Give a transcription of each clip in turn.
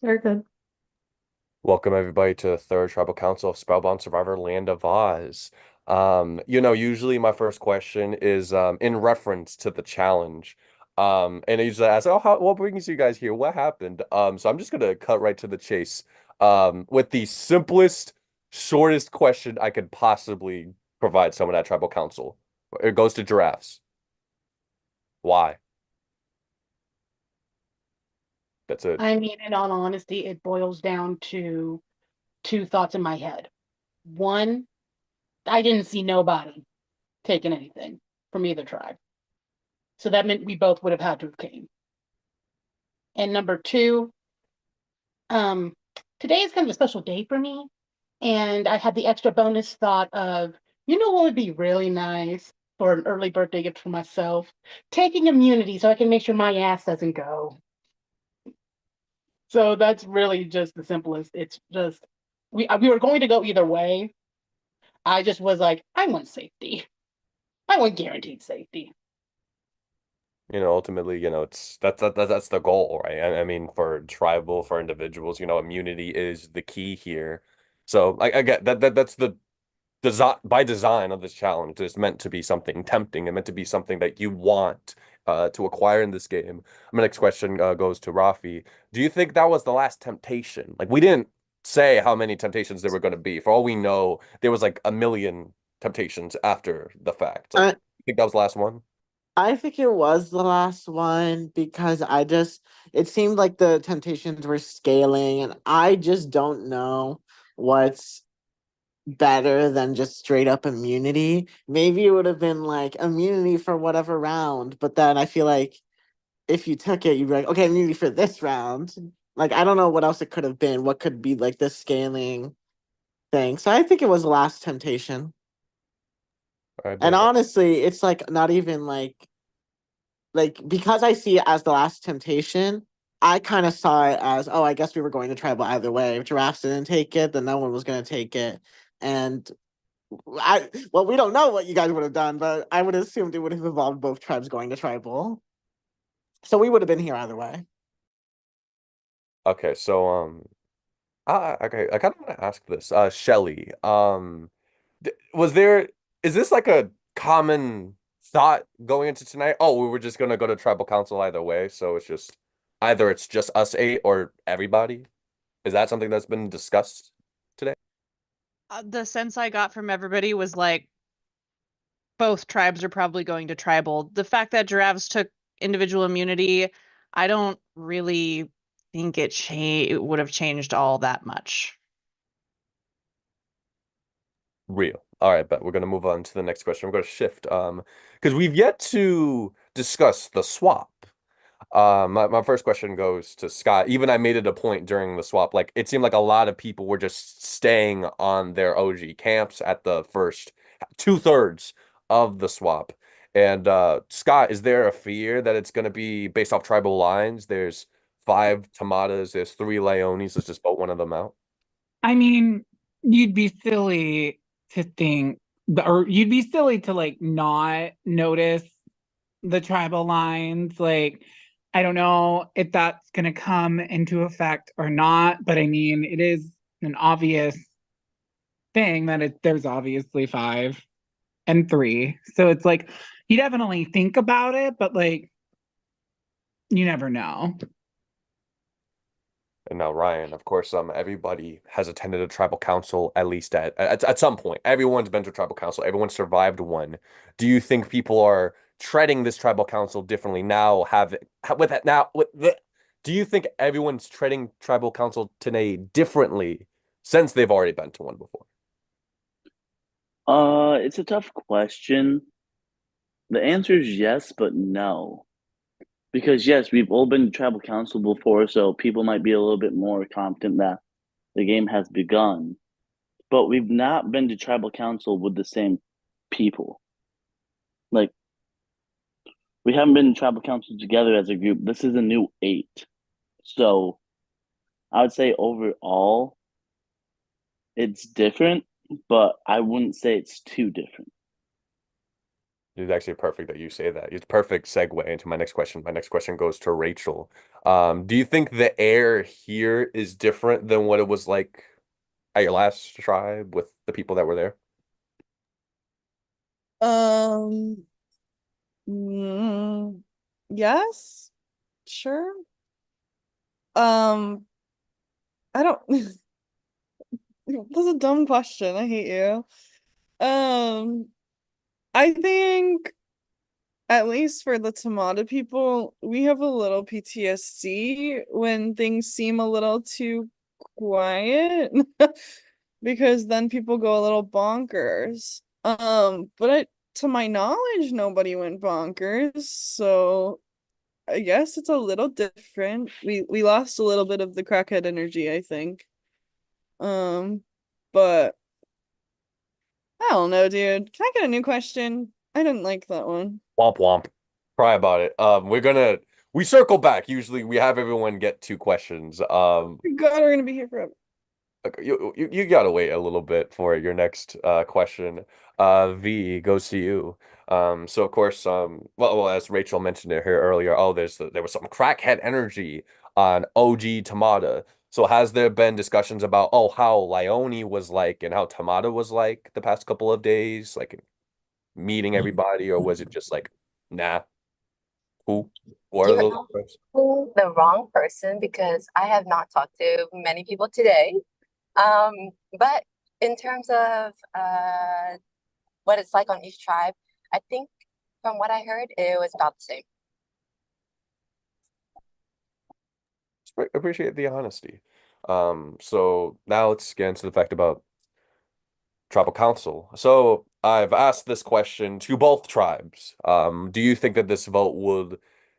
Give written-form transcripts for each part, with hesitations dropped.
Very good. Welcome everybody to the third Tribal Council of Spellbound Survivor Land of Oz. Usually my first question is in reference to the challenge. And I usually ask, what brings you guys here? What happened? So I'm just gonna cut right to the chase. With the simplest, shortest question I could possibly provide someone at Tribal Council. It goes to giraffes. Why? That's it. I mean, in all honesty, it boils down to two thoughts in my head. One, I didn't see nobody taking anything from either tribe. So that meant we both would have had to have came. And number two, um, today is kind of a special day for me. And I had the extra bonus thought of, what would be really nice for an early birthday gift for myself? Taking immunity so I can make sure my ass doesn't go. So that's really just the simplest. It's just we were going to go either way. I just was like, I want safety. I want guaranteed safety. Ultimately, it's that's the goal, right? I mean, for tribal, for individuals, immunity is the key here. So I get that's the design of this challenge. It's meant to be something tempting and meant to be something that you want to acquire in this game. My next question goes to Rafi. Do you think that was the last temptation? Like we didn't say how many temptations there were going to be. For all we know, there was like a million temptations after the fact. Like, I you think that was the last one? I think it was the last one because it seemed like the temptations were scaling, and I just don't know what's better than just straight up immunity. Maybe it would have been like immunity for whatever round, but then I feel like if you took it, you'd be like, okay, immunity for this round. Like, I don't know what else it could have been. What could be like the scaling thing? So I think it was the last temptation. All right, And but honestly, it's like not even like because I see it as the last temptation, I kind of saw it as, oh, I guess we were going to tribal either way. If giraffes didn't take it, then no one was going to take it. And we don't know what you guys would have done, but I would have assumed it would have involved both tribes going to tribal. So we would have been here either way. okay, so okay, I kind of want to ask this. Shelly, was there is this like a common thought going into tonight? Oh, we were just gonna go to tribal council either way, so it's just either it's just us eight or everybody. Is that something that's been discussed today? The sense I got from everybody was like both tribes are probably going to tribal. The fact that giraffes took individual immunity, I don't really think it would have changed all that much. Real. All right, but we're gonna move on to the next question. We're gonna shift because we've yet to discuss the swap. My first question goes to Scott. Even I made it a point during the swap. Like it seemed like a lot of people were just staying on their OG camps at the first two-thirds of the swap. And Scott, is there a fear that it's going to be based off tribal lines? There's five Tamatas, there's three Leonis. Let's just vote one of them out. I mean, you'd be silly to think, or you'd be silly to like not notice the tribal lines. Like, I don't know if that's going to come into effect or not, but I mean, it is an obvious thing that there's obviously five and three. So it's like, you definitely think about it, but like, you never know. And now Ryan, of course, everybody has attended a tribal council at least at some point. Everyone's been to a tribal council. Everyone survived one. Do you think people are treading this tribal council differently now? With that now do you think everyone's treading tribal council today differently since they've already been to one before? It's a tough question. The answer is yes, but no. Because yes, we've all been to tribal council before, so people might be a little bit more confident that the game has begun. But we've not been to tribal council with the same people. Like we haven't been to tribal council together as a group. This is a new eight. So I would say overall it's different, but I wouldn't say it's too different. It's actually perfect that you say that. It's perfect segue into my next question. My next question goes to Rachel. Do you think the air here is different than what it was like at your last tribe with the people that were there? Um, mm, yes, sure. Um, I don't. That's a dumb question. I hate you. Um, I think at least for the Tamata people, we have a little PTSD when things seem a little too quiet because then people go a little bonkers. But to my knowledge, nobody went bonkers, so I guess it's a little different. We lost a little bit of the crackhead energy, I think. Um, but I don't know, dude. Can I get a new question? I didn't like that one. Womp womp. Cry about it. We circle back. Usually we have everyone get two questions. God, we're gonna be here forever. You gotta wait a little bit for your next question. V goes to you. So of course, well, as Rachel mentioned it here earlier, oh, there was some crackhead energy on OG Tamata. So has there been discussions about how Leone was like and how Tamata was like the past couple of days, like meeting everybody, or was it just like, nah, who are You're those? asking the wrong person because I have not talked to many people today. Um, but in terms of what it's like on each tribe, I think from what I heard, it was about the same. Appreciate the honesty. So now let's get into the fact about tribal council. So I've asked this question to both tribes. Do you think that this vote would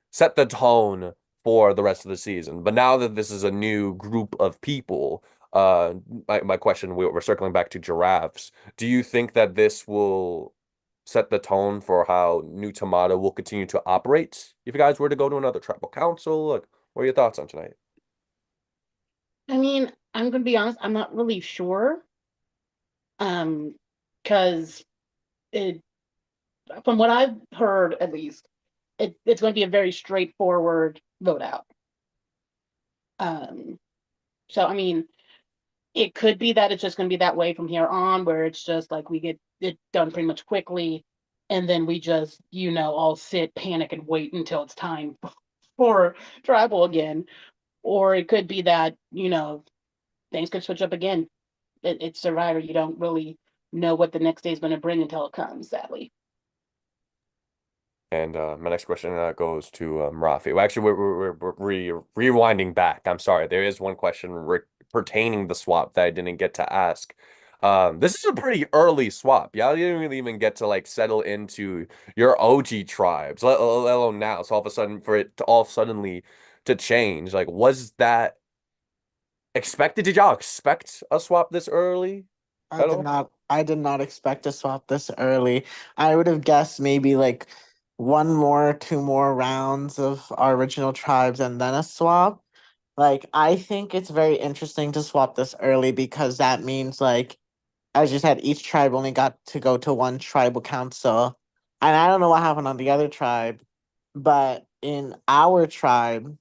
set the tone for the rest of the season? But now that this is a new group of people, my question, we're circling back to giraffes. Do you think that this will set the tone for how New Tamata will continue to operate if you guys were to go to another tribal council? Like, what are your thoughts on tonight? I mean, I'm gonna be honest, I'm not really sure. Because it, from what I've heard, at least, it's going to be a very straightforward vote out. Um, so I mean, it could be that it's just going to be that way from here on, where it's just like we get it done pretty much quickly, and then we just, all sit, panic, and wait until it's time for tribal again. Or it could be that, things could switch up again. It's Survivor. You don't really know what the next day is going to bring until it comes, sadly. And my next question goes to Rafi. Well, actually, we're rewinding back. I'm sorry. There is one question pertaining the swap that I didn't get to ask. This is a pretty early swap. Y'all didn't really even get to like settle into your OG tribes, let alone now. So all of a sudden, for it to all suddenly to change, like, was that expected? Did y'all expect a swap this early? I At did all? not I did not expect to swap this early. I would have guessed maybe like one more, two more rounds of our original tribes and then a swap. Like I think it's very interesting to swap this early because that means like as you said, each tribe only got to go to one tribal council. And I don't know what happened on the other tribe, but in our tribe,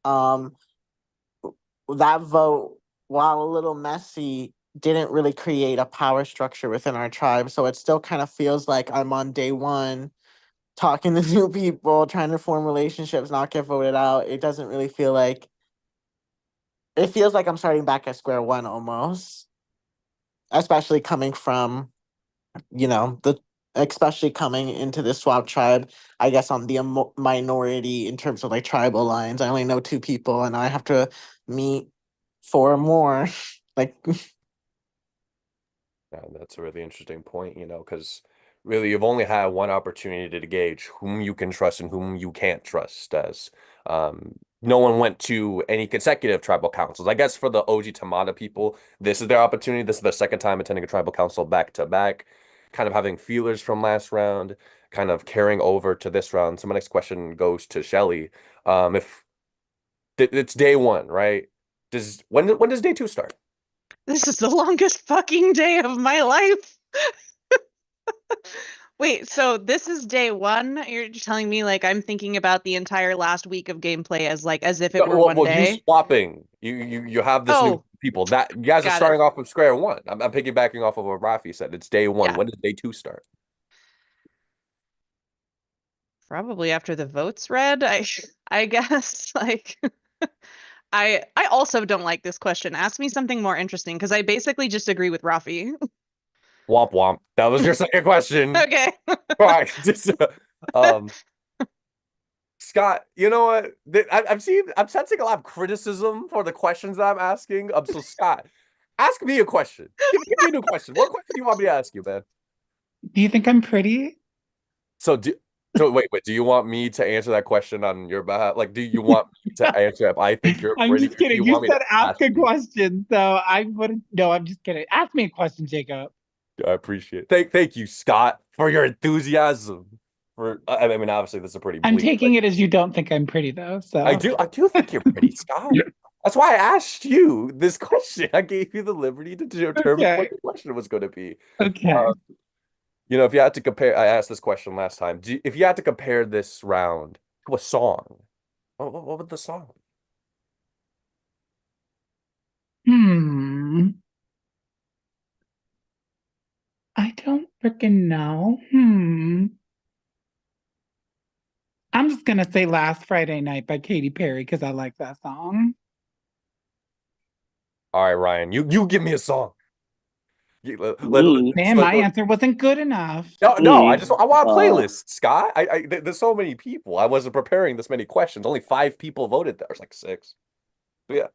um, that vote, while a little messy, didn't really create a power structure within our tribe. So it still kind of feels like I'm on day one, talking to new people, trying to form relationships, not get voted out. It doesn't really feel like it feels like I'm starting back at square one almost, especially coming from the especially coming into this swap tribe. I guess I'm the minority in terms of like tribal lines. I only know two people, and I have to meet four more. like Yeah, that's a really interesting point, because really you've only had one opportunity to gauge whom you can trust and whom you can't trust, as no one went to any consecutive tribal councils. I guess for the OG Tamata people, this is their opportunity. This is their second time attending a tribal council back to back, kind of having feelers from last round, kind of carrying over to this round. So my next question goes to Shelly. If it's day one, right? When does day two start? This is the longest fucking day of my life. Wait, so this is day one? You're telling me like I'm thinking about the entire last week of gameplay as if it were one Well, you day? swapping. You have this new Oh, people. That you guys are got it. starting off from square one. I'm piggybacking off of what Rafi said. It's day one. Yeah. When does day two start? Probably after the votes read, I guess. Like I also don't like this question. Ask me something more interesting because I basically just agree with Rafi. Womp womp. That was your second question. Okay. All right. Just, um, Scott, you know what? I'm sensing a lot of criticism for the questions that I'm asking. So Scott, ask me a question. Give me a new question. What question do you want me to ask you, man? Do you think I'm pretty? So do wait. Do you want me to answer that question on your behalf? Like, do you want me to answer if I think you're I'm pretty? just Or do kidding. you You want me to said ask ask a you? question, so I wouldn't. No, I'm just kidding. Ask me a question, Jacob. I appreciate it. Thank you, Scott, for your enthusiasm. I mean, obviously, this is a pretty I'm bleak. taking it as you don't think I'm pretty, though. So I do think you're pretty, Scott. That's why I asked you this question. I gave you the liberty to determine what okay, the question was going to be. okay. Uh, if you had to compare, I asked this question last time. If you had to compare this round to a song, what would the song be? Hmm. I don't freaking know. I'm just gonna say "Last Friday Night" by Katy Perry because I like that song. All right, Ryan, you give me a song. Me, Man, my answer wasn't good enough. No, me. I want a Uh, playlist, Scott. There's so many people. I wasn't preparing this many questions. Only 5 people voted. There's like 6. So yeah.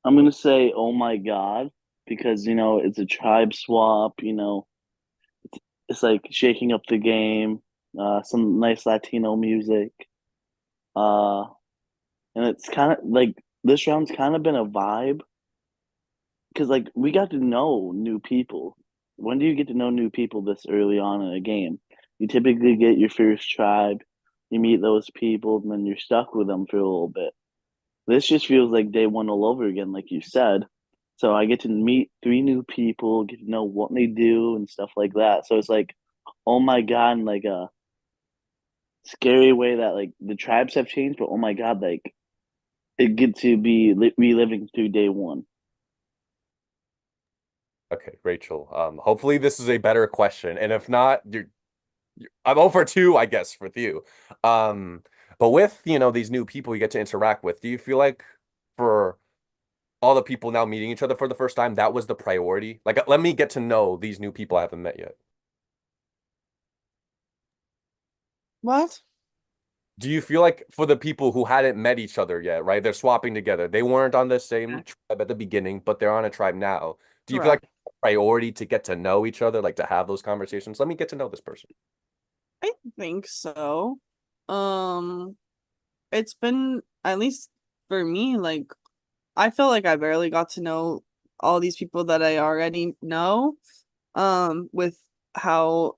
I'm gonna say, oh my God, because it's a tribe swap. It's like shaking up the game. Some nice Latino music. Uh, and it's kind of like this round's kind of been a vibe because like we got to know new people. When do you get to know new people this early on in a game? You typically get your first tribe, you meet those people, and then you're stuck with them for a little bit. This just feels like day one all over again, like you said. So I get to meet 3 new people, get to know what they do and stuff like that. So it's like, oh my God, in like a scary way that like the tribes have changed, but oh my God, like it gets to be reliving through day one. Okay, Rachel. Hopefully this is a better question, and if not, I'm over 2, I guess, with you. But with these new people you get to interact with, do you feel like for all the people now meeting each other for the first time, that was the priority? Like, let me get to know these new people I haven't met yet. What? Do you feel like for the people who hadn't met each other yet, right? They're swapping together. They weren't on the same tribe at the beginning, but they're on a tribe now. Do you feel like Correct. priority to get to know each other, like to have those conversations? Let me get to know this person. I think so. Um, it's been, at least for me, like I feel like I barely got to know all these people that I already know. With how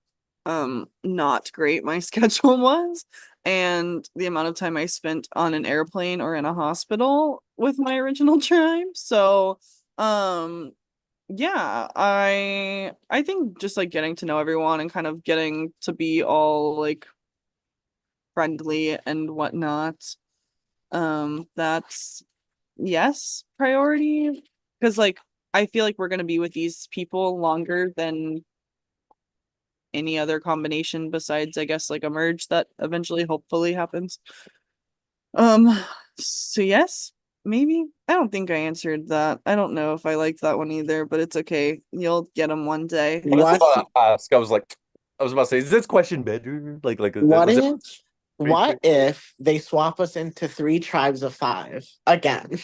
not great my schedule was and the amount of time I spent on an airplane or in a hospital with my original tribe. So, um yeah, I think just like getting to know everyone and kind of getting to be all like friendly and whatnot. That's yes, priority because like I feel like we're gonna be with these people longer than any other combination besides I guess like a merge that eventually hopefully happens. Um so yes, maybe. I don't think I answered that. I don't know if I liked that one either, but it's okay. You'll get them one day. I was What about to ask. I was about to say, is this question better? what Was it if Rachel? what if they swap us into 3 tribes of 5 again?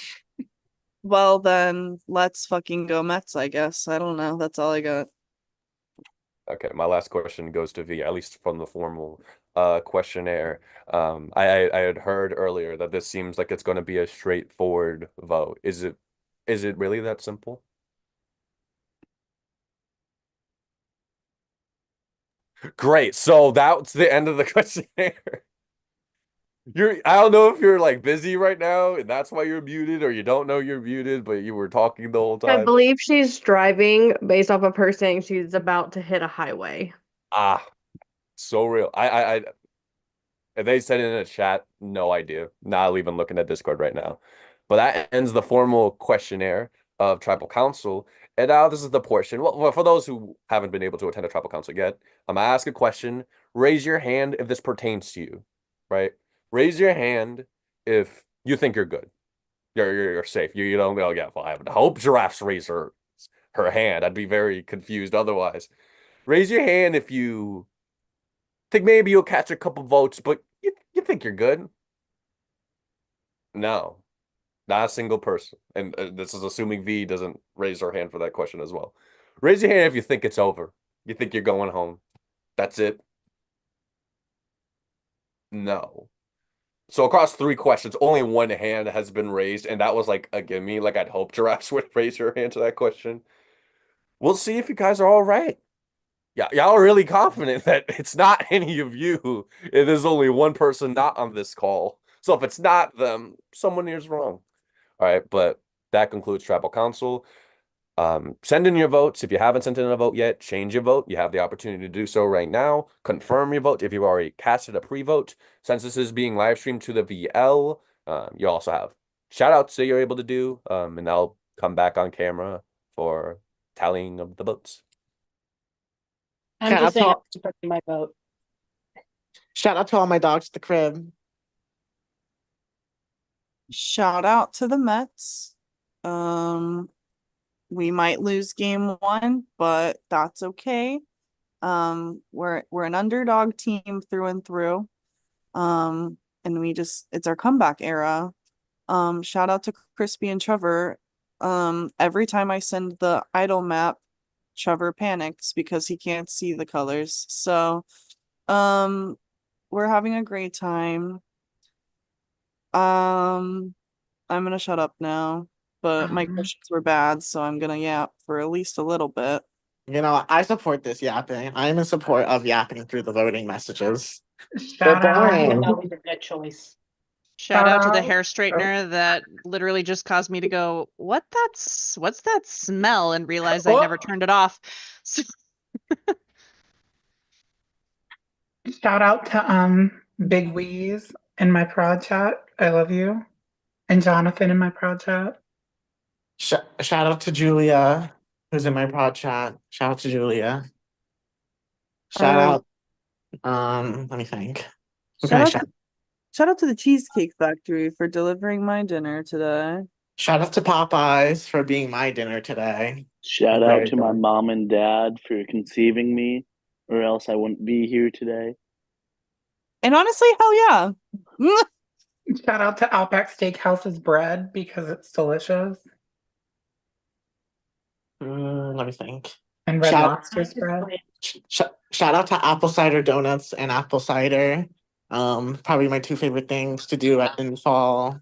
Well then let's fucking go Mets, I guess. I don't know. That's all I got. Okay, my last question goes to V, at least from the formal questionnaire. I had heard earlier that this seems like it's going to be a straightforward vote. Is it really that simple? Great. So that's the end of the questionnaire. I don't know if you're like busy right now and that's why you're muted, or you don't know you're muted, but you were talking the whole I time. believe she's driving based off of her saying she's about to hit a highway. Ah, so real. I if they said it in a chat, no idea. Not even looking at Discord right now. But that ends the formal questionnaire of Tribal Council. And now this is the portion. Well, for those who haven't been able to attend a Tribal Council yet, I'm gonna ask a question. Raise your hand if this pertains to you, right? Raise your hand if you think you're good. You're safe. You don't go, yeah, well, I would hope Giraffe's raise her hand. I'd be very confused otherwise. Raise your hand if you think maybe you'll catch a couple votes, but you think you're good. No, not a single person. And this is assuming V doesn't raise her hand for that question as well. Raise your hand if you think it's over. You think you're going home. That's it. No. So across 3 questions, only one hand has been raised, and that was like a gimme. Like I'd hope Giraffes would raise her hand to that question. We'll see if you guys are all right. Yeah, y'all are really confident that it's not any of you. There's only one person not on this call. So if it's not them, someone here's wrong. All right, but that concludes Tribal Council. Send in your votes. If you haven't sent in a vote yet, change your vote. You have the opportunity to do so right now. Confirm your vote if you've already casted a pre-vote. Since this is being live streamed to the VL, you also have shout outs that you're able to do, and I'll come back on camera for tallying of the votes. I'm Shout just out saying to I'm expecting my vote. shout out to all my dogs at the crib. Shout out to the Mets. We might lose game 1, but that's okay. We're an underdog team through and through. And it's our comeback era. Shout out to Crispy and Trevor. Every time I send the idol map, Trevor panics because he can't see the colors. So, we're having a great time. I'm gonna shut up now, but my questions were bad, so I'm gonna yap for at least a little bit. You know, I support this yapping. I'm in support of yapping through the voting messages. Shout They're out. boring. That was a good choice. Shout out to the out. hair straightener that literally just caused me to go, what's that smell? And realize I never turned it off. So Shout out to Big Weeze in my prod chat. I love you. And Jonathan in my prod chat. Shout out to Julia, who's in my prod chat. Shout out to Julia. Shout out. Let me think. Who can I Shout out to the Cheesecake Factory for delivering my dinner today. Shout out to Popeyes for being my dinner today. Shout Very out to my good. mom and dad for conceiving me, or else I wouldn't be here today. And honestly, hell yeah. Shout out to Outback Steakhouse's bread because it's delicious. Let me think. And Red Shout- Lobster's bread. Shout out to apple cider donuts and apple cider. Probably my 2 favorite things to do in fall.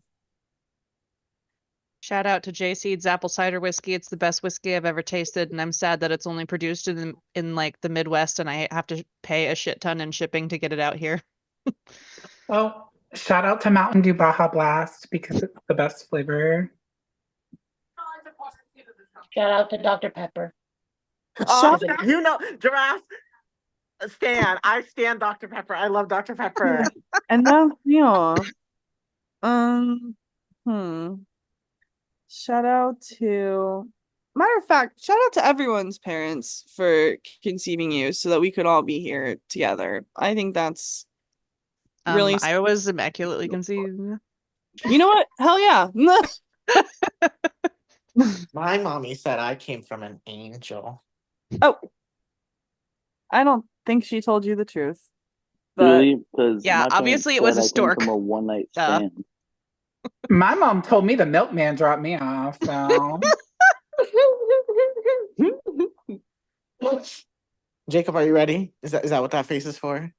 shout out to J Seed's apple cider whiskey. It's the best whiskey I've ever tasted, and I'm sad that it's only produced in like the Midwest, and I have to pay a shit ton in shipping to get it out here. Well, shout out to Mountain Dew Baja Blast because it's the best flavor. Shout out to Dr. Pepper. You know, Giraffe. I stand Dr. Pepper. I love Dr. Pepper. And now, yeah. Shout out to, matter of fact, shout out to everyone's parents for conceiving you so that we could all be here together. I think that's really. I was immaculately conceived. You know what? Hell yeah. My mommy said I came from an angel. Oh, I don't think she told you the truth. But Really? Because Yeah, obviously it was a stork. From a one night Duh. stand. My mom told me the milkman dropped me off, so Jacob, are you ready? Is that what that face is for?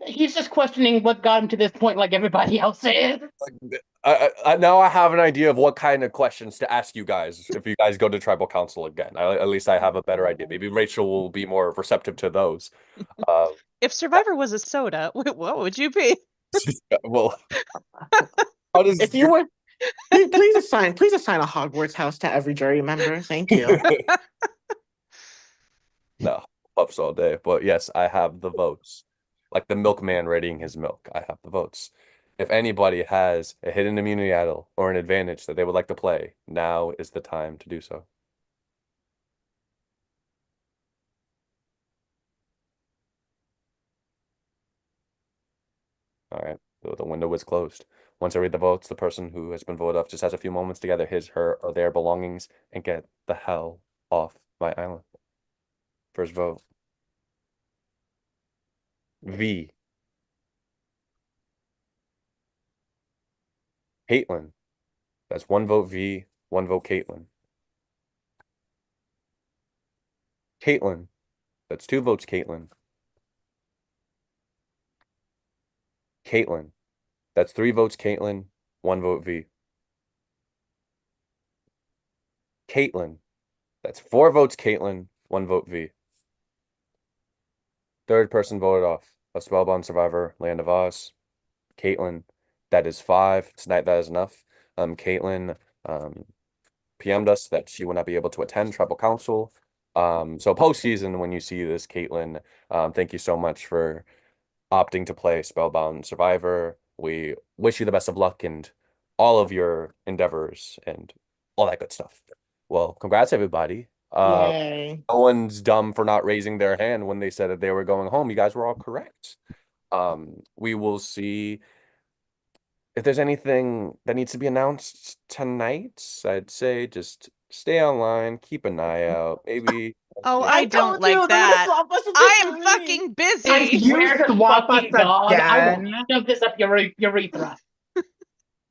He's just questioning what got him to this point, like everybody else is. Now I have an idea of what kind of questions to ask you guys if you guys go to Tribal Council again. At least I have a better idea. Maybe Rachel will be more receptive to those. If Survivor was a soda, what would you be? Well, how does If you were, please assign a Hogwarts house to every jury member. Thank you. No, puffs all day. But yes, I have the votes. Like the milkman readying his milk. I have the votes. If anybody has a hidden immunity idol or an advantage that they would like to play, now is the time to do so. All right, the window is closed. Once I read the votes, the person who has been voted off just has a few moments to gather his, her, or their belongings and get the hell off my island. First vote. V. Caitlin. That's one vote V, one vote Caitlin. Caitlin. That's two votes Caitlin. Caitlin. That's three votes Caitlin, one vote V. Caitlin. That's four votes Caitlin, one vote V. Third person voted off. A Spellbound Survivor, Land of Oz. Caitlin. That is five. Tonight that is enough. Caitlin PM'd us that she will not be able to attend Tribal Council. So postseason, when you see this, Caitlin, thank you so much for opting to play Spellbound Survivor. We wish you the best of luck and all of your endeavors and all that good stuff. Well, congrats, everybody. Yay. No one's dumb for not raising their hand when they said that they were going home. You guys were all correct. We will see if there's anything that needs to be announced tonight. I'd say just stay online, keep an eye out. Maybe Oh, I I don't told you like they're gonna that. swap us with I the am three. fucking I busy. You swear to swap us fucking God, I will again? shove this up your urethra.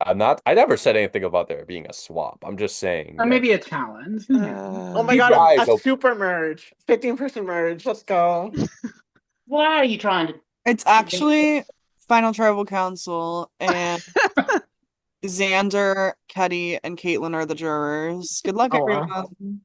I never said anything about there being a swap. I'm just saying Or that maybe a challenge. Oh my keep god, your eyes a open. super merge. 15% merge. Let's go. Why are you trying to? It's actually Final Tribal Council, and Xander, Ketty, and Caitlin are the jurors. Good luck, Oh, wow. everyone.